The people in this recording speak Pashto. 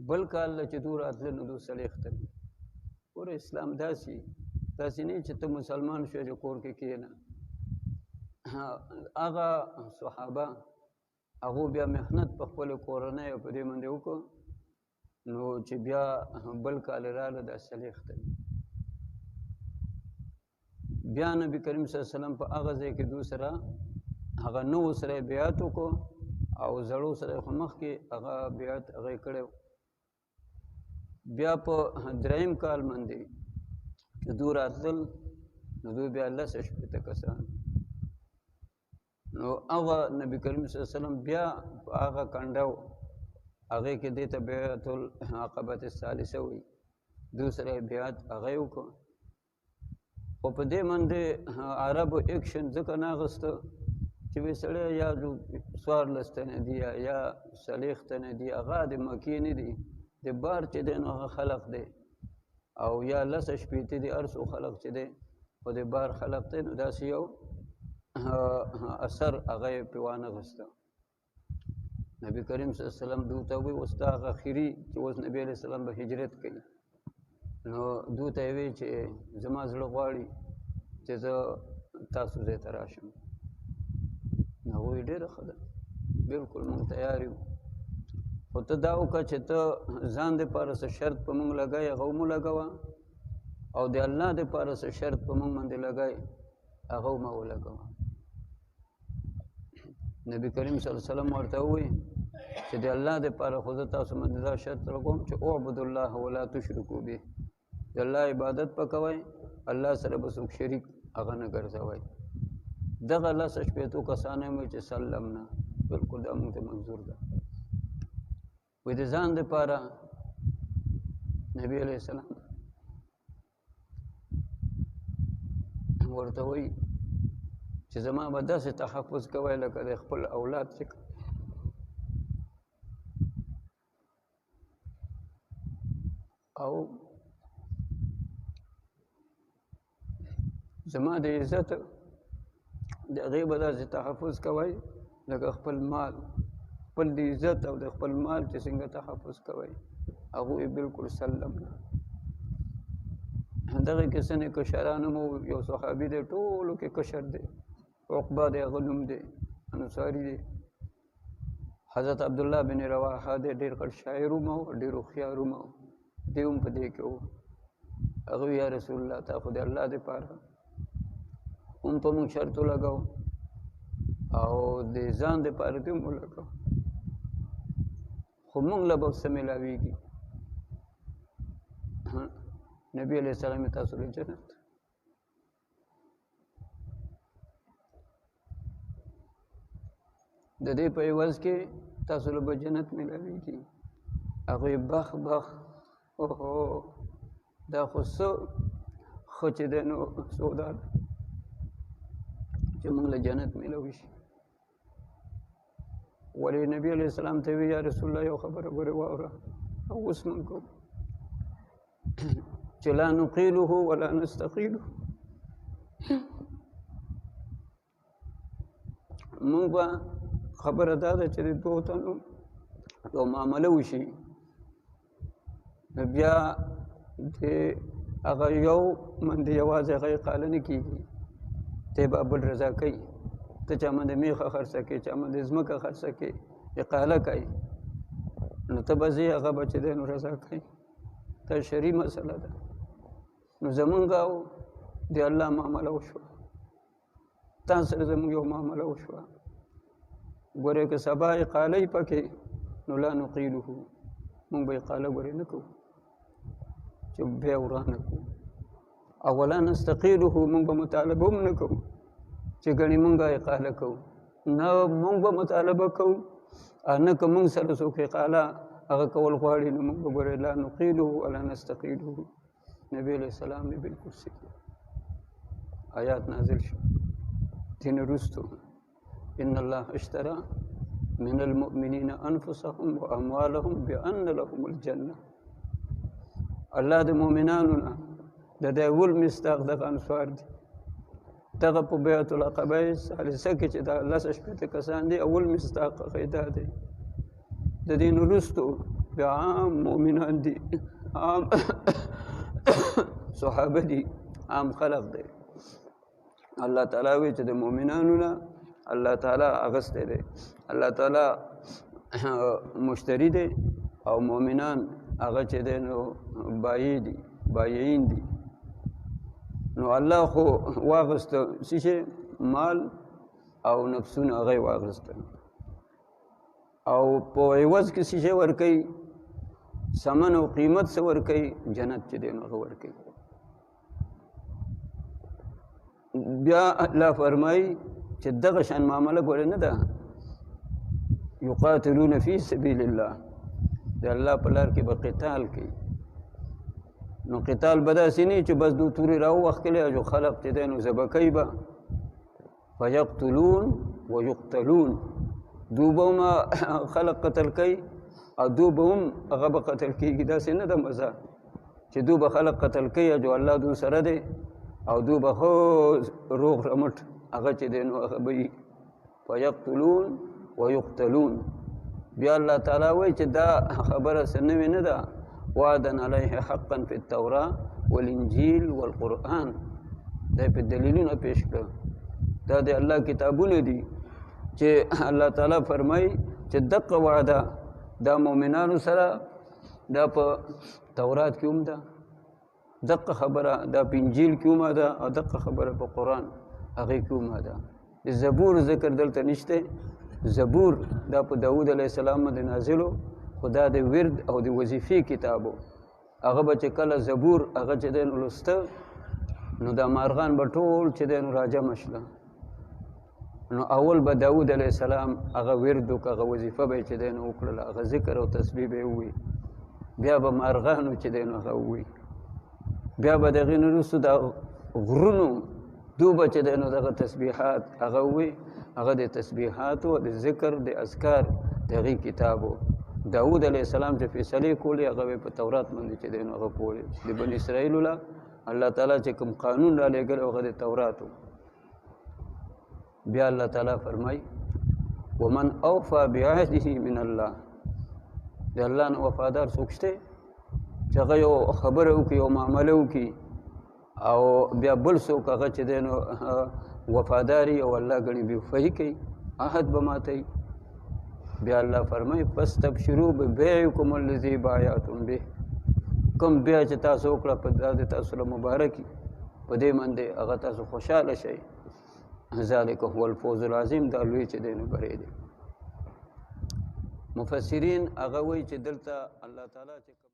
بل کال چې دوی راتلل نو دوی سلیختل ګوره اسلام داسې نه چې ته مسلمان شوې چې کور کې کښېنه. هغه صحابه هغو بیا محنت په خپلو کورنیو په دې باندې وکړو نو چې بیا بل کال راغله دا سلیختل. بیا نبي کریم صلی الله علیه وسلم په هغه ځای کې دوی سره هغه نوو سره بیعت وکړو او زړو سره خو مخکې هغه بیعت هغه یې کړی. بیا په دریم کال باندې چې دوی راتلل نو دوی بیا 2 کسان نو هغه نبي کریم صلی الله علیه وسلم بیا په هغه کنډو هغې کې دې ته بیعت العقبة الثالثه وایي دوی سره بیعت هغه یې وکړو. خو په دې باندې عربو ایکشن ځکه نه اخیسته چې وایي سړی یا 14 تنه دي یا 40 تنه دي هغه د مکې نه دي د بار چې دی نو هغه خلق دی او یا 2 دي هر څو خلق چې دی خو د بار خلق دی نو داسې یو اثر هغه یې پرې وانخیسته. نبي کریم صلی الله علیه وسلم دوی ته وایي اوس دا هغه اخري چې اوس نبي علیه السلام به هجرت کوي نو دوی ته یې وایي چې زما زړه غواړي چې زه تاسو ځای ته راشم. نو هغوی ډېره ښه ده بلکل موږ تیار یو خو ته دا وکړه چې ته ځان دپاره څه شرط په موږ لګوې هغه مو لګوه او د الله دپاره څه شرط په موږ باندې لګوې هغه مه ولګوه. نبي کریم صلی الله علیه وسلم ورته ووایي چې د الله دپاره خو زه تاسو باندې دا شرط لګوم چې اعبدوا الله ولا تشرکوا به د الله عبادت به کوئ الله سره به څوک شریک هغه نه ګرځوئ. دغه 2 کسان یې چې سلم نه بلکل دا موږ ته منظور ده. وایي د ځان دپاره نبي علیه السلام ورته وایي چې زما به داسې تحفظ کوئ لکه د خپل اولاد چې او زما د عزت د هغې به داسې تحفظ کوئ لکه خپل مال خپل د عزت او د خپل مال چې څنګه تحفظ کوئ هغوی بلکل سلم نه. دغې کې څه کشران هم یو صحابي دی ټولو کې کشر دی عقبه دی هغه نوم دی انصاري دی. حضرت عبدالله بن رواحه دی ډېر غټ شاعر هم و ډېر هوښیار هم و دی هم په دې کې و. هغه یا رسول الله تا خو د الله دپاره هم په موږ شرط ولګو او د ځان دپاره دې هم ولګو خو موږ له به څه میلاویږي. نبي علیه السلام یې تاسو له جنت د دې په عوض کې تاسو له به جنت میلاویږي. هغوی بخ اوهو دا خو څه ښه چې دی نو سودا ده چې موږ له جنت میلاوي شي. ولې نبي علیه السلام ته وی یا رسول الله یو خبره ګورې واوره او اوس موږ کوو چې لا نقیله ولا نستقیله موږ به خبره دا ده چې د دوو تنو یو معامله وشي بیا د هغه یو باندې یوازې هغه اقاله نه کېږي ته به بل رضا کوي ته چا باندې میخه خرڅه کوې چا باندې ځمکه خرڅه کوې اقاله کوي نو ته به ځې هغه به چې دی نو رضا کوي دا شرعي مسله ده. نو زمونږ او د الله معامله وشوه تا سره زمونږ یو معامله وشوه ګورې که سبا اقاله یې پکې نو لا نقیله مونږ به اقاله ګورې نه کوو چې بیا ورانه کوو او ولا نستقیله مونږ به مطالبه هم نه کوو چې ګڼې مونږ اقاله کوو نه مونږ به مطالبه کوو نه که مونږ سره څوک اقاله هغه کول غواړي نو مونږ به ګورې لا نقیله ولا نستقیله. نبی علیه السلام یې بلکل صحیح آیات نازل شو دین رستو ان الله اشترى من المؤمنین انفسهم واموالهم بان لهم الجنه. الله د مؤمنانو نه د دې اول مستاق دغه انصار دي دغه په بیعة العقبه ثالثه کې چې دا 2 کسان دي اول مستاق قاعده دی د دین رستو بیا عام مؤمنان دي عام صحابه دي عام خلق دی الله تعالی وی چې د مؤمنانو نه الله تعالی اغسته دی الله تعالی مشتری دی او مؤمنان هغه چې دی نو بایع دي بایعین دي نو الله خو واغسته څه مال او نفسونه هغه واغسته او په عوض کې څه ورکوي ثمن او قیمت څه ورکوي جنت چې دی نو هغه ورکوي بیا الله فرمایي چې دغه شان معامله ګوره نه ده یقاتلون فی سبیل الله د الله په لار کې به قتال کوي نو قتال به داسې نه چې بس دو تورې راووښکلې جو خلق چې دی نو ذبح کوي به فیقتلون ویقتلون دو به هم خلق قتل کوي او دو به هم هغه به قتل کېږي داسې نه ده مزه چې دو به خلق قتل کوي جو الله دو سره دی او دو به خو روغ رمټ هغه چې دی نو هغه به وي فیقتلون ویقتلون بیا الله تعالی وایي چې دا خبره څه نوې نه ده وعدا علیه حقا فی التوراة والانجیل والقرآن دا په دلیلونه پیش کړه دا د الله کتابونه دي چې الله تعالی فرمایي چې دقه وعده دا مؤمنانو سره دا په تورات کې هم ده دقه خبره دا په انجیل کې هم ده او دقه خبره په قرآن هغې کې هم ده د زبور ذکر دلته نشته زبور دا په داود علیه السلام باندې نازلو خو دا د ورد او د وظیفې کتابو هغه به چې کله زبور هغه چې دی نو لسته نو دا مارغان به ټول چې دی نو راجمع شله نو اول به داود علیه السلام هغه ورد وکړه هغه وظیفه به یې چې دی نو وکړله هغه ذکر او تسبیح به یې ووایي بیا به مارغانو چې دی نو هغه ووایي بیا به د هغې نه وروستو دا غرونو دو به چې دی نو دغه تسبیحات هغه ووایي هغه د تسبیحاتو د ذکر د اذکار د هغې کتابو داود علیه السلام چې فیصلې کولې هغه په تورات باندې چې دی نو هغه کولې د بني اسرائیلو له الله تعالی چې کوم قانون را لېږلی هغه د توراتو بیا الله تعالی فرمایي ومن اوفى بعهده من الله د الله نه وفادار څوک شته چې هغه یو خبره وکړي یو معامله وکړي او بیا بل څوک هغه چې دی نو وفاداری او الله غني بوفای کوي عهد به ماتي بیا الله فرمای فاستبشروا ببيعكم الذي بايعتم به کوم بیا چې تاسو وکړه په دې تاسو له مبارکي په دې باندې هغه تاسو خوشاله شئ ذلك هو الفوز العظیم دا لوی چې دی نو بری دی مفسرین هغه وایي چې دلته الله تعالی چې